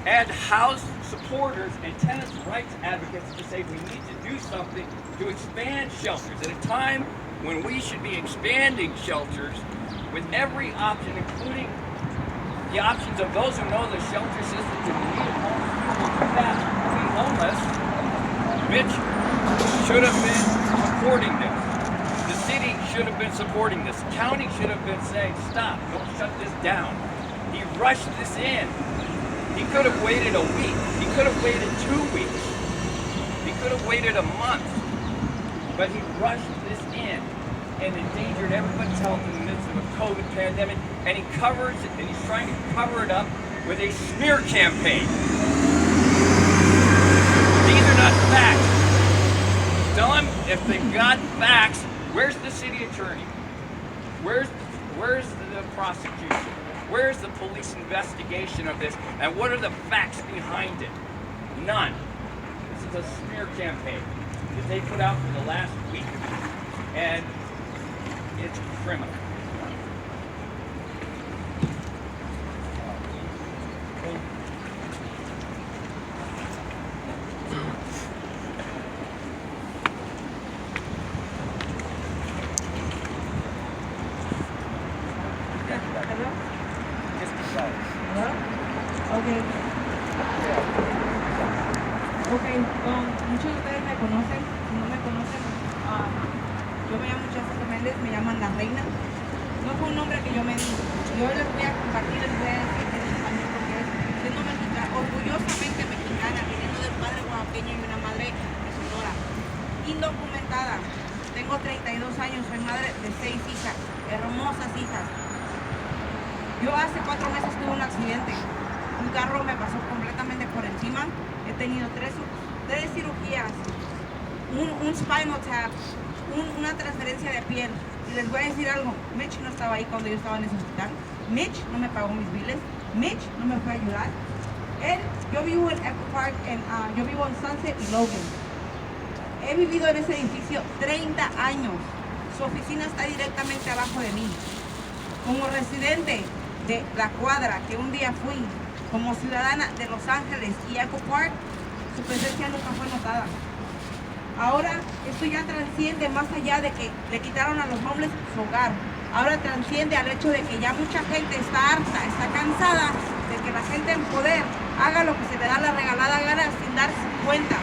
and house supporters and tenants' rights advocates to say we need to do something to expand shelters at a time when we should be expanding shelters with every option, including the options of those who know the shelter system to need homes that be homeless. Mitch should have been supporting this. The city should have been supporting this. The county should have been saying, stop, don't shut this down. He rushed this in. He could have waited a week. He could have waited 2 weeks. He could have waited a month. But he rushed this in and endangered everybody's health in the midst of a COVID pandemic. And he's trying to cover it up with a smear campaign. These are not facts. Tell him if they've got facts, where's the city attorney? Where's the prosecution? Where's the police investigation of this? And what are the facts behind it? None. This is a smear campaign that they put out for the last week. And it's criminal. Muchos de ustedes me conocen, si no me conocen, yo me llamo Jessica Méndez, me llaman La Reina. No fue un nombre que yo me di. Yo les voy a compartir, les voy a decir en español porque es siendo mexicana, orgullosamente mexicana, viniendo del padre oaxaqueño y una madre de Sonora, indocumentada. Tengo 32 años, soy madre de 6 hijas, hermosas hijas. Yo hace 4 meses tuve un accidente. Un carro me pasó completamente por encima. He tenido tres cirugías, un spinal tap, una transferencia de piel. Y les voy a decir algo, Mitch no estaba ahí cuando yo estaba en ese hospital. Mitch no me pagó mis biles. Mitch no me fue a ayudar. Yo vivo en Echo Park, yo vivo en Sunset y Logan. He vivido en ese edificio 30 años. Su oficina está directamente abajo de mí. Como residente de la cuadra que un día fui, como ciudadana de Los Ángeles y Echo Park, su presencia nunca fue notada. Ahora esto ya transciende más allá de que le quitaron a los homeless su hogar. Ahora transciende al hecho de que ya mucha gente está harta, está cansada de que la gente en poder haga lo que se le da la regalada gana sin darse cuenta,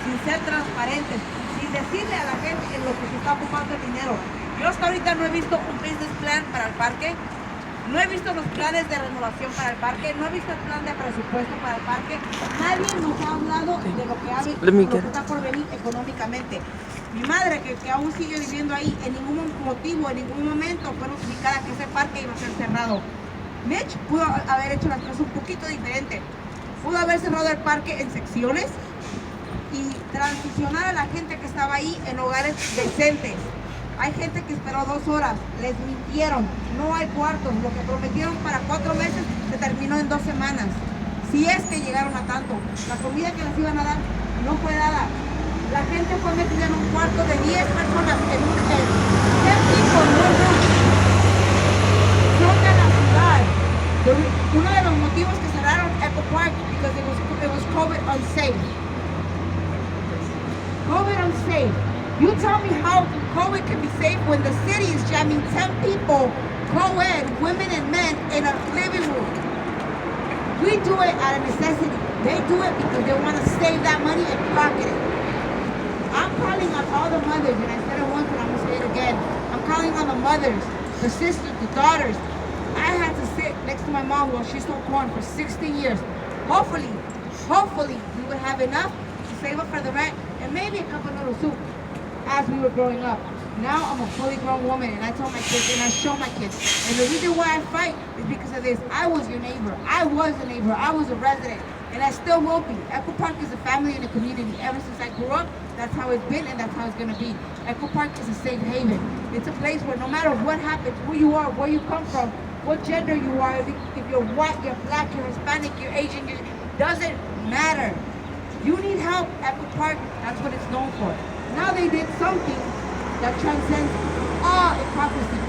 sin ser transparentes, sin decirle a la gente en lo que se está ocupando el dinero. Yo hasta ahorita no he visto un business plan para el parque. No he visto los planes de renovación para el parque, no he visto el plan de presupuesto para el parque. Nadie nos ha hablado de lo que está por venir económicamente. Mi madre, que aún sigue viviendo ahí, en ningún motivo, en ningún momento fue notificada que ese parque iba a ser cerrado. Mitch pudo haber hecho las cosas un poquito diferente. Pudo haber cerrado el parque en secciones y transicionar a la gente que estaba ahí en hogares decentes. Hay gente que esperó 2 horas, les mintieron, no hay cuartos, lo que prometieron para 4 meses se terminó en 2 semanas. Si es que llegaron a tanto, la comida que les iban a dar no fue dada. La gente fue metida en un cuarto de 10 personas en un hotel. ¿Qué tipo? No. Son de la ciudad. Uno de los motivos que cerraron Echo Park because it was COVID unsafe. COVID unsafe. You tell me how COVID can be safe when the city is jamming 10 people, co-ed, women and men, in a living room. We do it out of necessity. They do it because they want to save that money and pocket it. I'm calling on all the mothers, and I said it once and I'm going to say it again. I'm calling on the mothers, the sisters, the daughters. I had to sit next to my mom while she sold corn for 16 years. Hopefully, we would have enough to save up for the rent and maybe a cup of noodle soup. As we were growing up. Now I'm a fully grown woman and I tell my kids and I show my kids. And the reason why I fight is because of this. I was your neighbor. I was a neighbor. I was a resident. And I still will be. Echo Park is a family and a community. Ever since I grew up, that's how it's been and that's how it's going to be. Echo Park is a safe haven. It's a place where no matter what happens, who you are, where you come from, what gender you are, if you're white, you're black, you're Hispanic, you're Asian, doesn't matter. You need help, Echo Park, that's what it's known for. Now they did something that transcends all hypocrisy.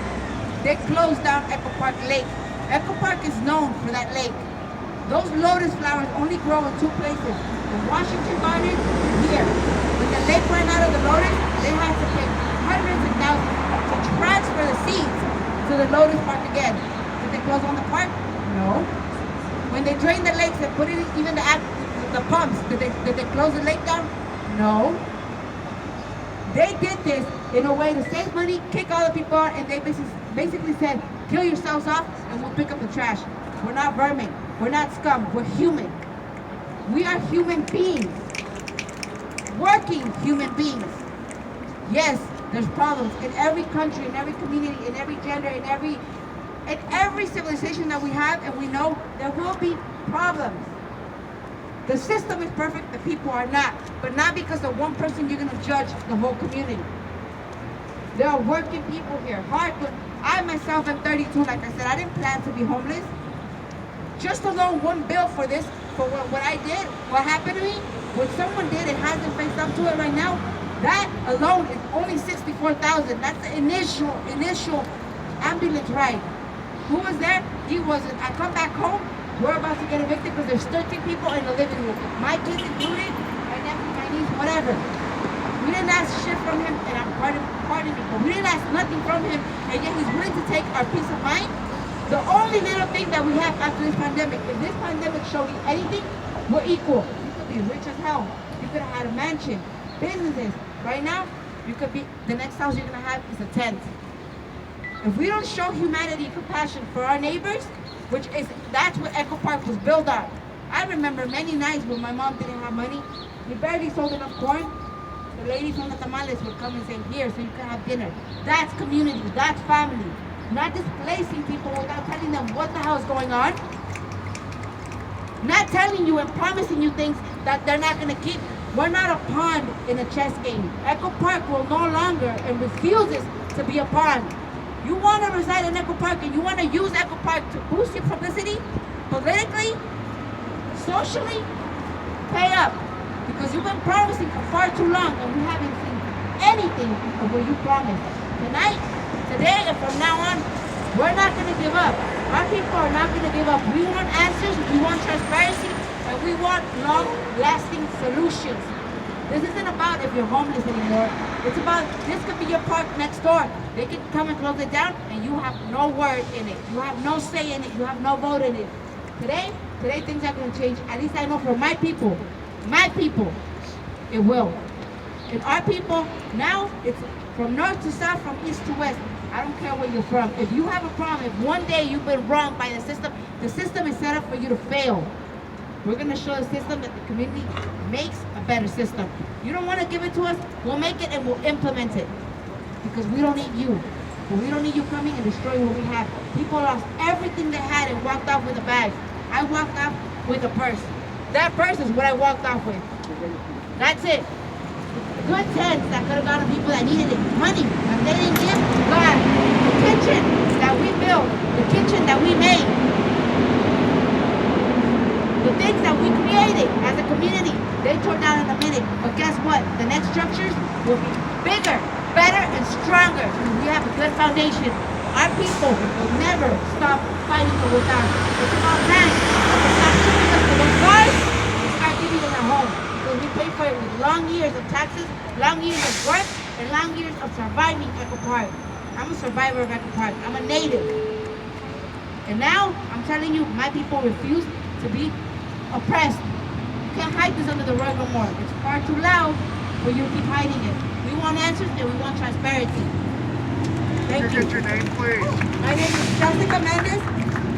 They closed down Echo Park Lake. Echo Park is known for that lake. Those lotus flowers only grow in two places, in Washington Garden and here. When the lake ran out of the lotus, they had to pay hundreds of thousands to transfer the seeds to the lotus park again. Did they close on the park? No. When they drained the lakes and put in even the pumps, did they close the lake down? No. They did this in a way to save money, kick all the people out, and they basically said, kill yourselves off and we'll pick up the trash. We're not vermin. We're not scum. We're human. We are human beings. Working human beings. Yes, there's problems in every country, in every community, in every gender, in every civilization that we have, and we know there will be problems. The system is perfect, the people are not. But not because of one person you're going to judge the whole community. There are working people here, hardcore. I myself am 32, like I said, I didn't plan to be homeless. Just alone one bill for this, for what I did, what happened to me, what someone did and hasn't faced up to it right now, that alone is only $64,000. That's the initial ambulance ride. Who was there? He wasn't. I come back home, we're about to get evicted because there's 13 people in the living room. My kids included, my nephew, my niece, whatever. We didn't ask shit from him, and I'm pardon me, but we didn't ask nothing from him, and yet he's willing to take our peace of mind. The only little thing that we have after this pandemic, if this pandemic showed you anything, we're equal. You could be rich as hell. You could have had a mansion, businesses. Right now, you could be, the next house you're gonna have is a tent. If we don't show humanity and compassion for our neighbors, that's what Echo Park was built on. I remember many nights when my mom didn't have money, we barely sold enough corn. The ladies from the tamales would come and say, here, so you can have dinner. That's community, that's family. Not displacing people without telling them what the hell is going on. Not telling you and promising you things that they're not going to keep. We're not a pawn in a chess game. Echo Park will no longer and refuses to be a pawn. You want to reside in Echo Park and you want to use Echo Park to boost your publicity, politically, socially, pay up. Because you've been promising for far too long and we haven't seen anything of what you promised. Tonight, today, and from now on, we're not going to give up. Our people are not going to give up. We want answers, we want transparency, and we want long-lasting solutions. This isn't about if you're homeless anymore. It's about, this could be your park next door. They can come and close it down, and you have no word in it. You have no say in it. You have no vote in it. Today things are going to change. At least I know for my people, it will. And our people, now, it's from north to south, from east to west. I don't care where you're from. If you have a problem, if one day you've been wronged by the system is set up for you to fail. We're going to show the system that the community makes a better system. You don't want to give it to us, we'll make it and we'll implement it. Because we don't need you. But we don't need you coming and destroying what we have. People lost everything they had and walked off with a bag. I walked off with a purse. That purse is what I walked off with. That's it. Good tents that could have gone to people that needed it. Money that they didn't give, God. The kitchen that we built, the kitchen that we made, the things that we created as a community, they tore down in a minute. But guess what? The next structures will be bigger, better, and stronger. We have a good foundation. Our people will never stop fighting for what's ours. It's about time that they stop shooting us for what's ours and start giving us a home. Because we pay for it with long years of taxes, long years of work, and long years of surviving Echo Park. I'm a survivor of Echo Park. I'm a native. And now, I'm telling you, my people refuse to be oppressed. You can't hide this under the rug no more. It's far too loud for you to keep hiding it. We want answers and we want transparency. Thank you. Get your name, please. My name is Jessica Mendez,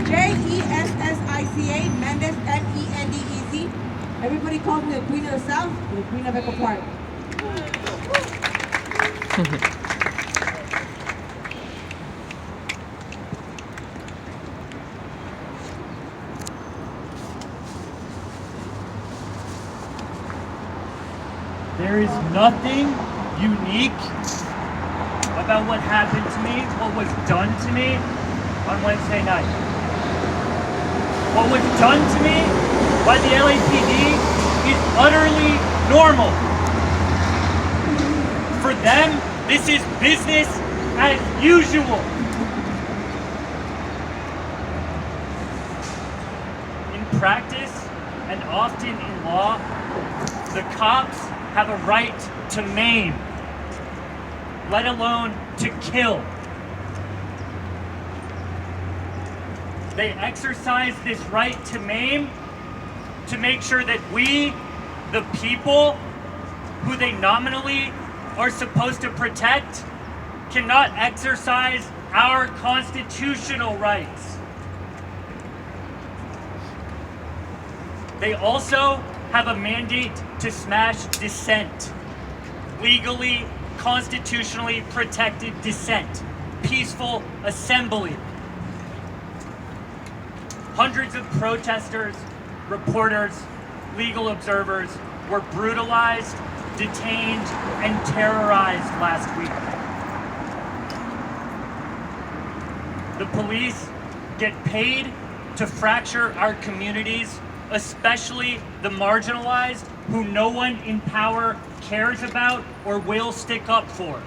Jessica Mendez, Mendez. Everybody calls me the Queen of the South, the Queen of Echo Park. There is nothing unique about what happened to me, what was done to me on Wednesday night. What was done to me by the LAPD is utterly normal. For them, this is business as usual. In practice, and often in law, the cops have a right to maim, let alone to kill. They exercise this right to maim to make sure that we, the people, who they nominally are supposed to protect, cannot exercise our constitutional rights. They also have a mandate to smash dissent, legally, constitutionally protected dissent, peaceful assembly. Hundreds of protesters, reporters, legal observers were brutalized, detained, and terrorized last week. The police get paid to fracture our communities, especially the marginalized, who no one in power cares about or will stick up for.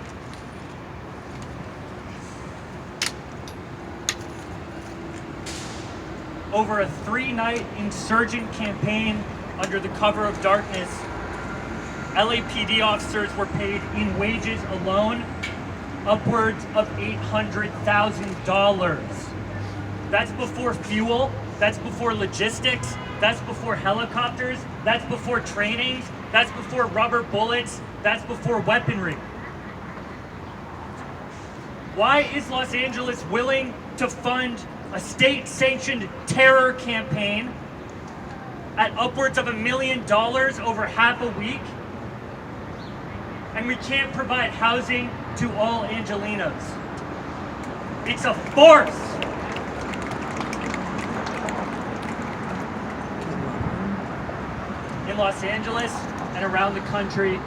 Over a 3-night insurgent campaign under the cover of darkness, LAPD officers were paid in wages alone upwards of $800,000. That's before fuel, that's before logistics, that's before helicopters, that's before trainings, that's before rubber bullets, that's before weaponry. Why is Los Angeles willing to fund a state-sanctioned terror campaign at upwards of $1 million over half a week, and we can't provide housing to all Angelinos? It's a farce. In Los Angeles and around the country,